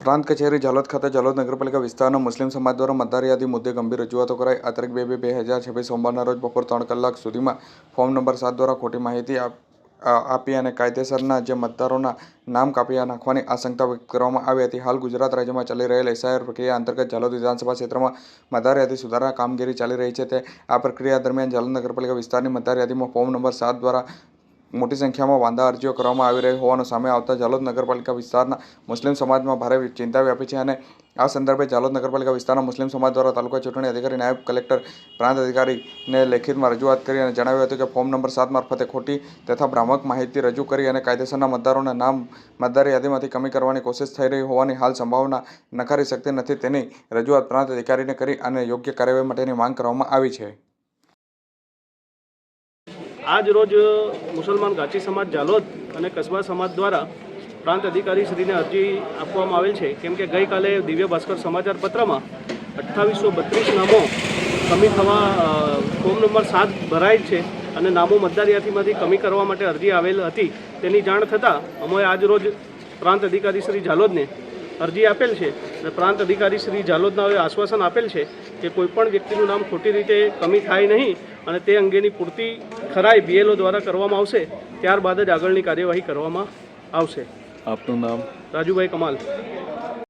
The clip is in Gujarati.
પ્રાંત કચેરી જાલોદ ખાતે જાલોદ નગરપાલિકા વિસ્તારના મુસ્લિમ સમાજ દ્વારા મતદાર યાદી મુદ્દે ગંભીર રજૂઆતો કરાઈ. આ તારીખ 2/2/2026 સોમવારના રોજ બપોર 3 કલાક સુધીમાં ફોર્મ નંબર 7 દ્વારા ખોટી માહિતી આપી અને કાયદેસરના જે મતદારોના નામ કાપી નાખવાની આશંકા વ્યક્ત કરવામાં આવી હતી. હાલ ગુજરાત રાજ્યમાં ચાલી રહેલ એસઆઈઆર પ્રક્રિયા અંતર્ગત જાલોદ વિધાનસભા ક્ષેત્રમાં મતદાર યાદી સુધારણા કામગીરી ચાલી રહી છે. આ પ્રક્રિયા દરમિયાન જાલોદ નગરપાલિકા વિસ્તારની મતદાર યાદીમાં ફોર્મ નંબર 7 દ્વારા મોટી સંખ્યામાં વાંધા અરજીઓ કરવામાં આવી રહી હોવાનું સામે આવતા જાલોદ નગરપાલિકા વિસ્તારના મુસ્લિમ સમાજમાં ભારે ચિંતા વ્યાપી છે અને આ સંદર્ભે જાલોદ નગરપાલિકા વિસ્તારના મુસ્લિમ સમાજ દ્વારા તાલુકા ચૂંટણી અધિકારી, નાયબ કલેક્ટર, પ્રાંત અધિકારીને લેખિતમાં રજૂઆત કરી અને જણાવ્યું હતું કે ફોર્મ નંબર 7 મારફતે ખોટી તથા ભ્રામક માહિતી રજૂ કરી અને કાયદેસરના મતદારોના નામ મતદાર યાદીમાંથી કમી કરવાની કોશિશ થઈ રહી હોવાની હાલ સંભાવના નકારી શકતી નથી. તેની રજૂઆત પ્રાંત અધિકારીને કરી અને યોગ્ય કાર્યવાહી માટેની માંગ કરવામાં આવી છે. આજ રોજ મુસલમાન ગાચી સમાજ જાલોદ અને કસ્બા સમાજ દ્વારા પ્રાંત અધિકારી શ્રીને અરજી આપવામાં આવેલ છે. કેમ કે ગઈકાલે દિવ્ય ભાસ્કર સમાચાર પત્રમાં 2832 નામો કમી થવા ફોર્મ નંબર 7 ભરાય છે અને નામો મતદાર યાદીમાંથી કમી કરવા માટે અરજી આવેલ હતી. તેની જાણ થતાં અમે આજ રોજ પ્રાંત અધિકારી શ્રી જાલોદને અરજી આપેલ છે અને પ્રાંત અધિકારી શ્રી જાલોદના હવે આશ્વાસન આપેલ છે કે કોઈપણ વ્યક્તિનું નામ ખોટી રીતે કમી થાય નહીં અને તે અંગેની પૂરતી ખરાઈ BLO દ્વારા કરવામાં આવશે. ત્યારબાદ જ આગળની કાર્યવાહી કરવામાં આવશે. આપનું નામ? રાજુભાઈ કમાલ.